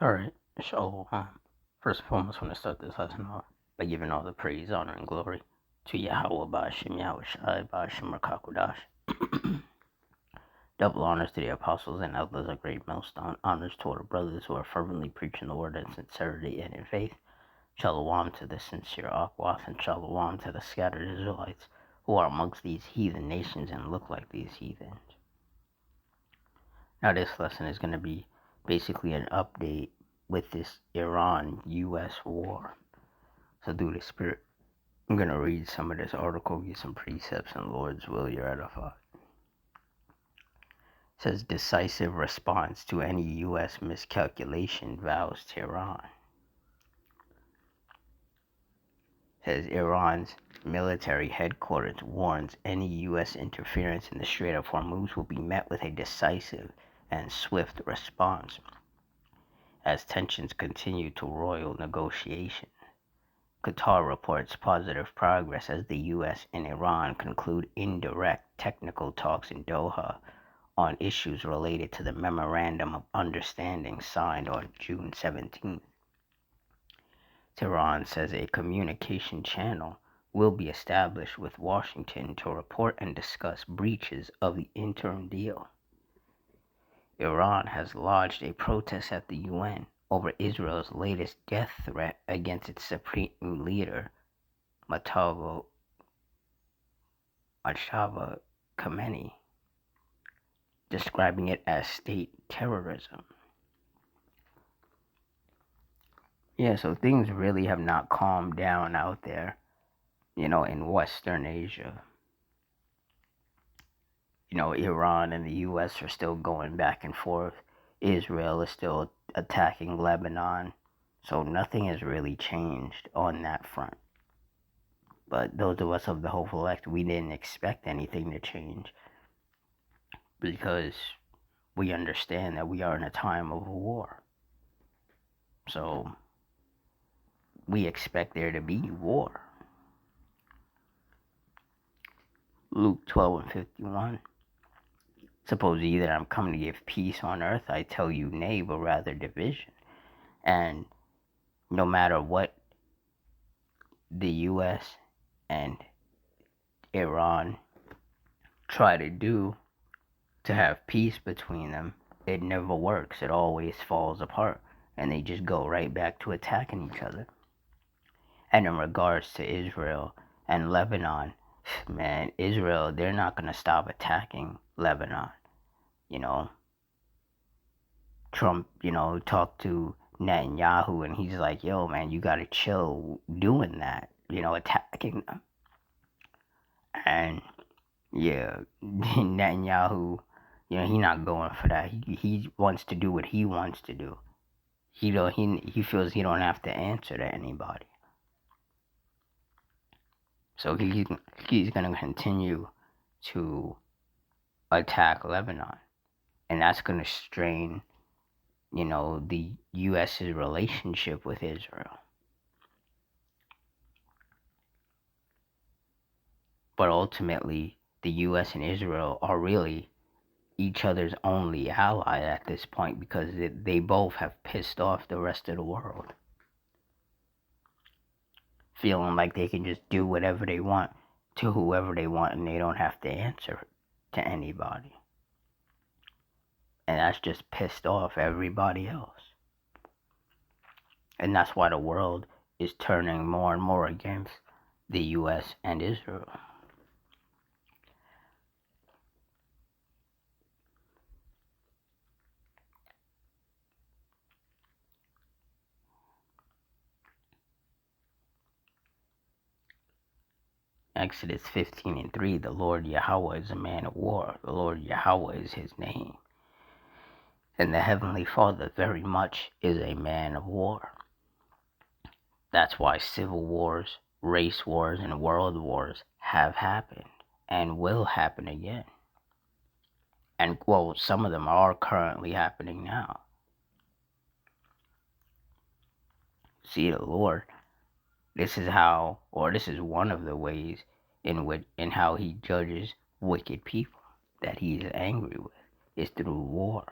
Alright, so first and foremost, I want to start this lesson off by giving all the praise, honor, and glory to Yahweh Ba'ashem Yahweh Shai Ba'ashem Rakakudash. Double honors to the apostles and elders, a great millstone. Honors to our brothers who are fervently preaching the word in sincerity and in faith. Shalom to the sincere Akwath, and shalom to the scattered Israelites who are amongst these heathen nations and look like these heathens. Now this lesson is going to be basically an update with this Iran-U.S. war. So through the Spirit, I'm going to read some of this article, get some precepts, and Lord's will, you're edified. It says, decisive response to any U.S. miscalculation, vows Tehran. It says, Iran's military headquarters warns any U.S. interference in the Strait of Hormuz will be met with a decisive and swift response as tensions continue to roil negotiations. Qatar reports positive progress as the U.S. and Iran conclude indirect technical talks in Doha on issues related to the Memorandum of Understanding signed on June 17th. Tehran says a communication channel will be established with Washington to report and discuss breaches of the interim deal. Iran has lodged a protest at the UN over Israel's latest death threat against its supreme leader, Mojtaba Khamenei, describing it as state terrorism. Yeah, so things really have not calmed down out there, in Western Asia. Iran and the U.S. are still going back and forth. Israel is still attacking Lebanon. So nothing has really changed on that front. But those of us of the hopeful elect, we didn't expect anything to change because we understand that we are in a time of war. So we expect there to be war. Luke 12:51. Suppose ye that I'm come to give peace on earth, I tell you nay, but rather division. And no matter what the U.S. and Iran try to do to have peace between them, it never works. It always falls apart. And they just go right back to attacking each other. And in regards to Israel and Lebanon, man, Israel, they're not going to stop attacking Lebanon. Trump, talked to Netanyahu and he's like, yo, man, you got to chill doing that, attacking them. And yeah, Netanyahu, he's not going for that. He wants to do what he wants to do. He feels he don't have to answer to anybody. So he's going to continue to attack Lebanon. And that's going to strain, the U.S.'s relationship with Israel. But ultimately, the U.S. and Israel are really each other's only ally at this point because they both have pissed off the rest of the world. Feeling like they can just do whatever they want to whoever they want and they don't have to answer to anybody. And that's just pissed off everybody else. And that's why the world is turning more and more against the U.S. and Israel. Exodus 15:3, the Lord Yahweh is a man of war. The Lord Yahweh is his name. And the Heavenly Father very much is a man of war. That's why civil wars, race wars, and world wars have happened and will happen again. And, well, some of them are currently happening now. See, the Lord, this is one of the ways in how he judges wicked people that he is angry with, is through war,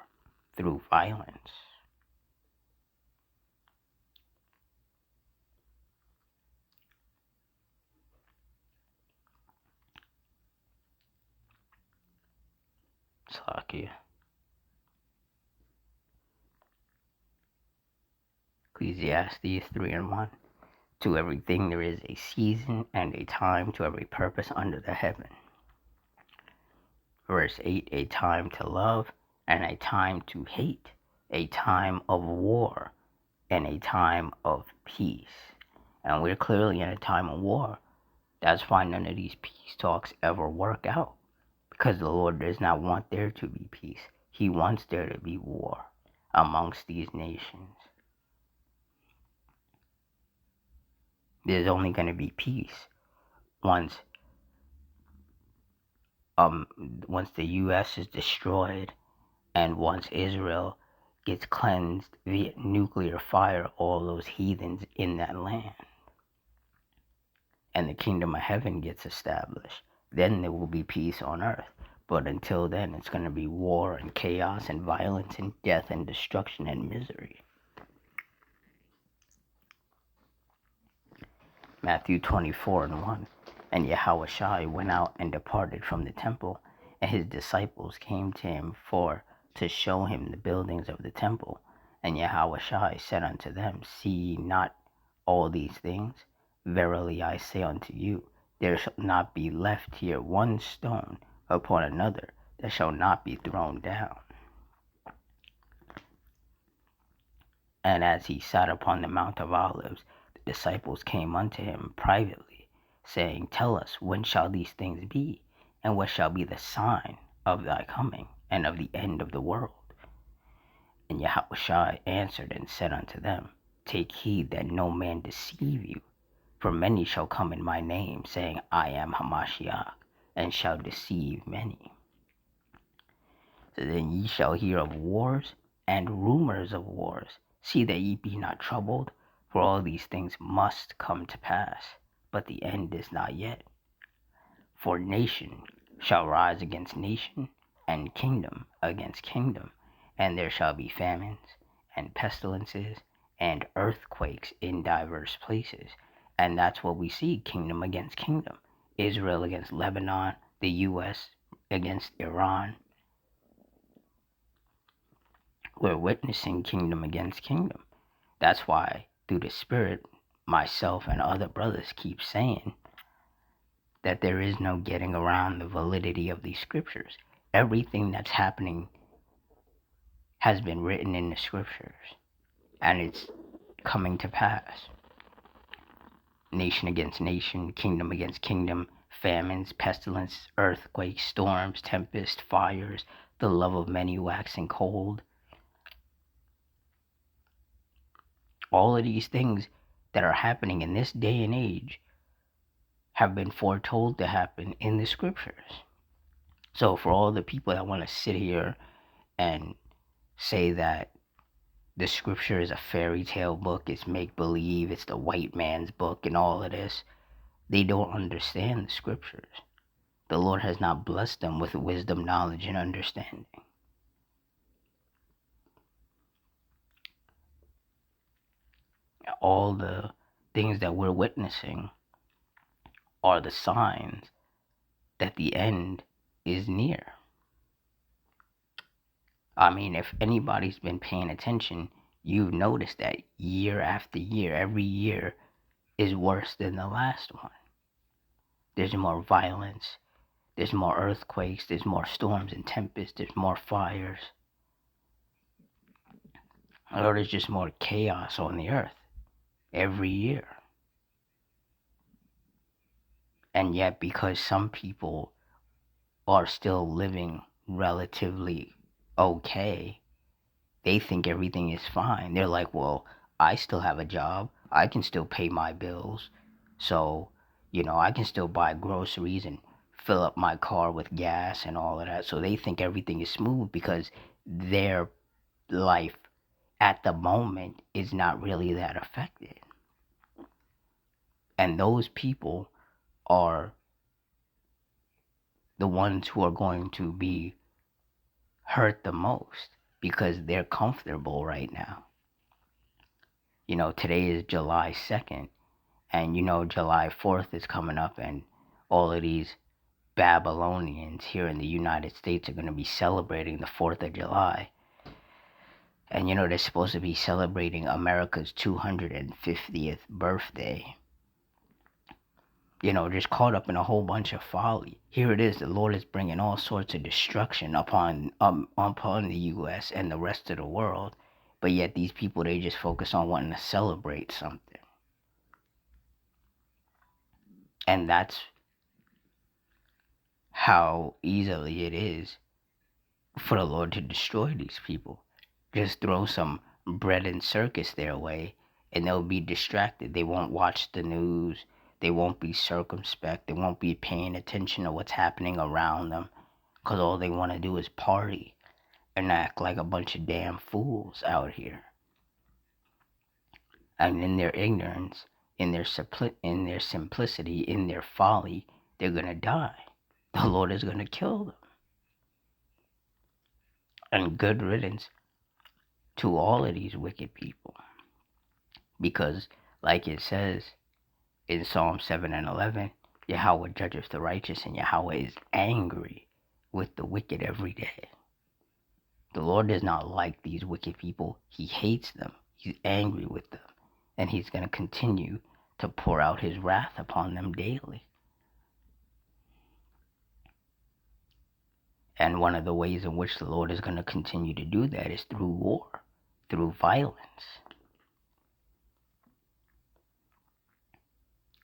through violence. Slakia. Ecclesiastes 3:1. To everything there is a season and a time to every purpose under the heaven. Verse 8, a time to love and a time to hate, a time of war and a time of peace. And we're clearly in a time of war. That's why none of these peace talks ever work out. Because the Lord does not want there to be peace. He wants there to be war amongst these nations. There's only going to be peace once the U.S. is destroyed and once Israel gets cleansed via nuclear fire, all those heathens in that land, and the kingdom of heaven gets established, then there will be peace on earth. But until then, it's going to be war and chaos and violence and death and destruction and misery. Matthew 24:1. And Yahushua went out and departed from the temple, and his disciples came to him to show him the buildings of the temple. And Yahushua said unto them, See ye not all these things? Verily I say unto you, there shall not be left here one stone upon another that shall not be thrown down. And as he sat upon the Mount of Olives, the disciples came unto him privately, saying, Tell us, when shall these things be? And what shall be the sign of thy coming and of the end of the world? And Yahushua answered and said unto them, Take heed that no man deceive you. For many shall come in my name, saying, I am Hamashiach, and shall deceive many. So then ye shall hear of wars and rumors of wars. See that ye be not troubled, for all these things must come to pass, but the end is not yet. For nation shall rise against nation, and kingdom against kingdom, and there shall be famines, and pestilences, and earthquakes in diverse places. And that's what we see, kingdom against kingdom. Israel against Lebanon, the U.S. against Iran. We're witnessing kingdom against kingdom. That's why, through the Spirit, myself and other brothers keep saying that there is no getting around the validity of these scriptures. Everything that's happening has been written in the scriptures, and it's coming to pass. Nation against nation, kingdom against kingdom, famines, pestilence, earthquakes, storms, tempests, fires, the love of many waxing cold. All of these things that are happening in this day and age have been foretold to happen in the scriptures. So for all the people that want to sit here and say that the scripture is a fairy tale book, it's make-believe, it's the white man's book and all of this, they don't understand the scriptures. The Lord has not blessed them with wisdom, knowledge, and understanding. All the things that we're witnessing are the signs that the end is near. I mean, if anybody's been paying attention, you've noticed that year after year, every year is worse than the last one. There's more violence, there's more earthquakes, there's more storms and tempests, there's more fires. Or there's just more chaos on the earth every year. And yet, because some people are still living relatively okay, they think everything is fine. They're like, well, I still have a job. I can still pay my bills. So, I can still buy groceries and fill up my car with gas and all of that. So they think everything is smooth because their life at the moment is not really that affected. And those people are the ones who are going to be hurt the most because they're comfortable right now. Today is July 2nd, and July 4th is coming up, and all of these Babylonians here in the United States are going to be celebrating the 4th of July. And they're supposed to be celebrating America's 250th birthday. Just caught up in a whole bunch of folly. Here it is, the Lord is bringing all sorts of destruction upon the U.S. and the rest of the world. But yet these people, they just focus on wanting to celebrate something. And that's how easily it is for the Lord to destroy these people. Just throw some bread and circus their way, and they'll be distracted. They won't watch the news. They won't be circumspect. They won't be paying attention to what's happening around them, because all they want to do is party and act like a bunch of damn fools out here. And in their ignorance, in their simplicity, in their folly, they're going to die. The Lord is going to kill them. And good riddance to all of these wicked people. Because, like it says in Psalm 7 and 11, Yahweh judgeth the righteous, and Yahweh is angry with the wicked every day. The Lord does not like these wicked people. He hates them. He's angry with them. And he's going to continue to pour out his wrath upon them daily. And one of the ways in which the Lord is going to continue to do that is through war, through violence.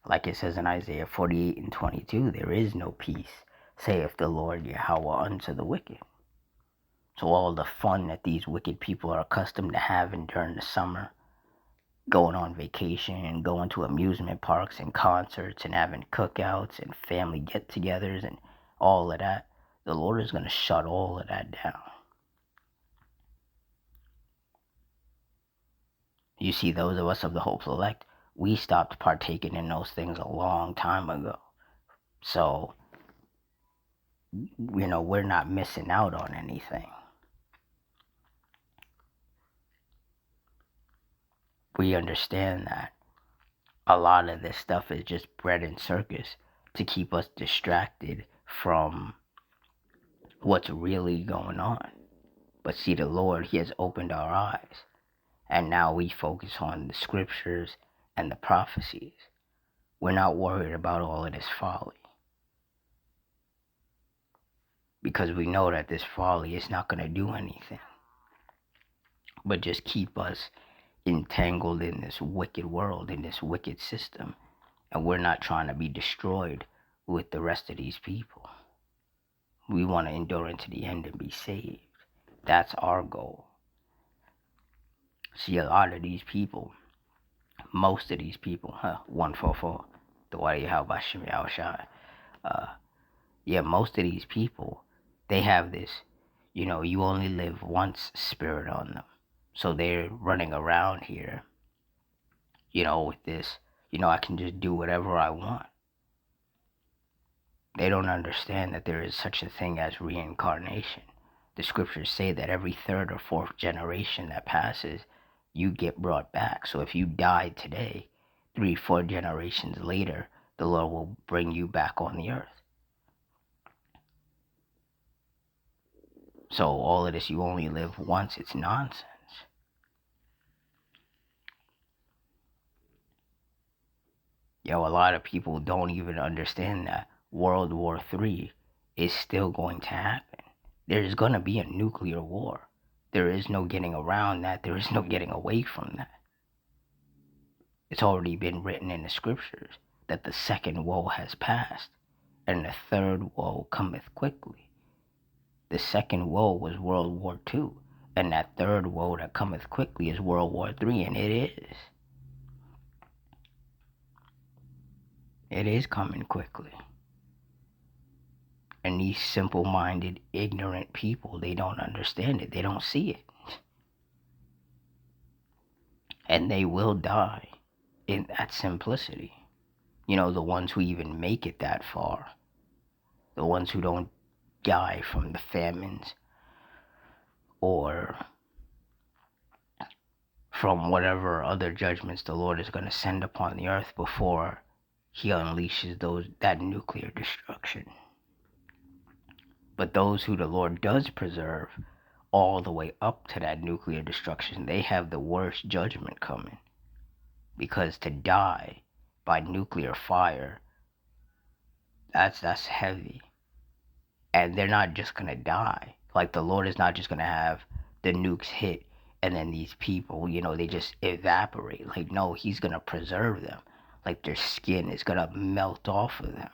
Like it says in Isaiah 48 and 22, there is no peace, saith the Lord Yahweh, unto the wicked. So all the fun that these wicked people are accustomed to having during the summer, going on vacation and going to amusement parks and concerts and having cookouts and family get-togethers and all of that, the Lord is going to shut all of that down. You see, those of us of the hopeful elect, we stopped partaking in those things a long time ago. So, we're not missing out on anything. We understand that a lot of this stuff is just bread and circus to keep us distracted from what's really going on. But see, the Lord, he has opened our eyes. And now we focus on the scriptures and the prophecies. We're not worried about all of this folly. Because we know that this folly is not going to do anything but just keep us entangled in this wicked world, in this wicked system. And we're not trying to be destroyed with the rest of these people. We want to endure into the end and be saved. That's our goal. See, a lot of these people, most of these people, 144, the way how about Shimmy Shai. Most of these people, they have this, you only live once spirit on them. So they're running around here, with this, I can just do whatever I want. They don't understand that there is such a thing as reincarnation. The scriptures say that every third or fourth generation that passes, you get brought back. So if you die today, 3-4 generations later, the Lord will bring you back on the earth. So all of this, you only live once, it's nonsense. A lot of people don't even understand that World War III is still going to happen. There's going to be a nuclear war. There is no getting around that. There is no getting away from that. It's already been written in the scriptures that the second woe has passed, and the third woe cometh quickly. The second woe was World War II, and that third woe that cometh quickly is World War III, and it is. It is coming quickly. And these simple-minded, ignorant people, they don't understand it. They don't see it. And they will die in that simplicity. The ones who even make it that far. The ones who don't die from the famines or from whatever other judgments the Lord is going to send upon the earth before he unleashes that nuclear destruction. But those who the Lord does preserve all the way up to that nuclear destruction, they have the worst judgment coming. Because to die by nuclear fire, that's heavy. And they're not just gonna die. Like, the Lord is not just gonna have the nukes hit and then these people, they just evaporate. Like, no, he's gonna preserve them. Like, their skin is gonna melt off of them.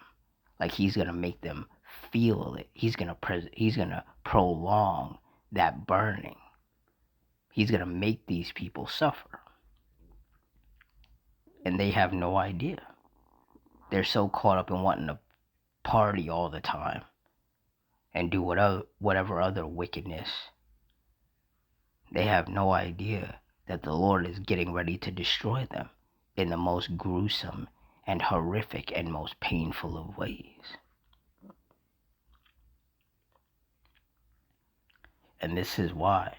Like, he's gonna make them feel it. He's gonna prolong that burning. He's gonna make these people suffer. And they have no idea. They're so caught up in wanting to party all the time and do whatever other wickedness. They have no idea that the Lord is getting ready to destroy them in the most gruesome and horrific and most painful of ways. And this is why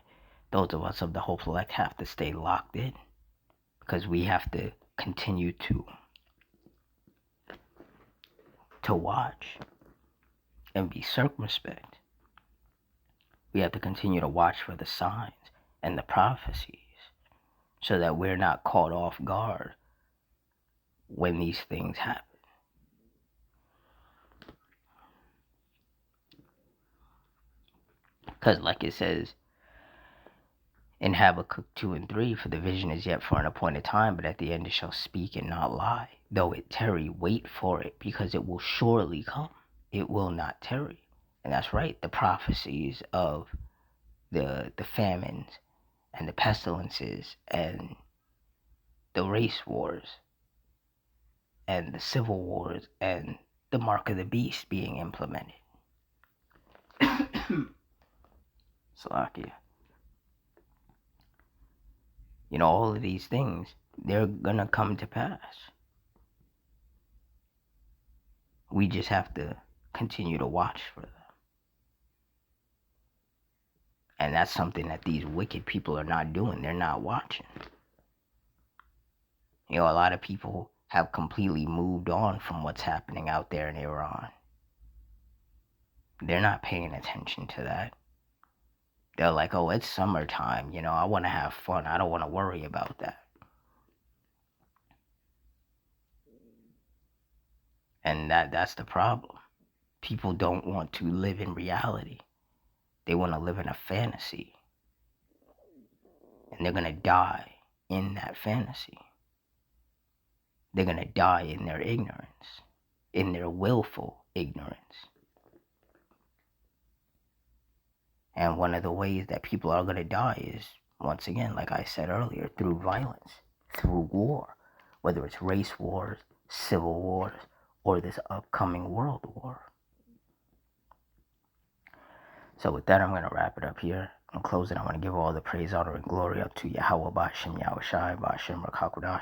those of us of the Hope Select have to stay locked in, because we have to continue to watch and be circumspect. We have to continue to watch for the signs and the prophecies so that we're not caught off guard when these things happen. Because like it says in Habakkuk 2 and 3, for the vision is yet for an appointed time, but at the end it shall speak and not lie. Though it tarry, wait for it, because it will surely come. It will not tarry. And that's right, the prophecies of the famines and the pestilences and the race wars and the civil wars and the mark of the beast being implemented. Salakia. All of these things, they're gonna come to pass. We just have to continue to watch for them. And that's something that these wicked people are not doing. They're not watching. A lot of people have completely moved on from what's happening out there in Iran. They're not paying attention to that. They're like, oh, it's summertime. I want to have fun. I don't want to worry about that. And that's the problem. People don't want to live in reality. They want to live in a fantasy. And they're going to die in that fantasy. They're going to die in their ignorance, in their willful ignorance. And one of the ways that people are going to die is, once again, like I said earlier, through violence, through war, whether it's race wars, civil wars, or this upcoming world war. So with that, I'm going to wrap it up here. In closing, I want to give all the praise, honor, and glory up to Yahweh Ba'Shem Yahushai, Ba'Shem Rakakudash,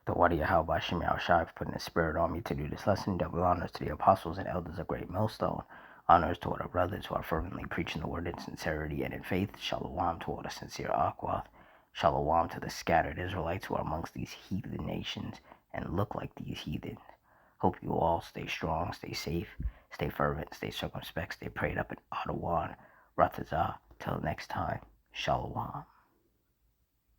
the Wadi Yahweh Ba'Shem Yahushai, for putting the spirit on me to do this lesson. Double honors to the apostles and elders of Great Millstone. Honors to all our brothers who are fervently preaching the word in sincerity and in faith. Shalom to all the sincere Akwath. Shalom to the scattered Israelites who are amongst these heathen nations and look like these heathens. Hope you all stay strong, stay safe, stay fervent, stay circumspect, stay prayed up in Ottawa, Ratazah. Till next time, Shalom.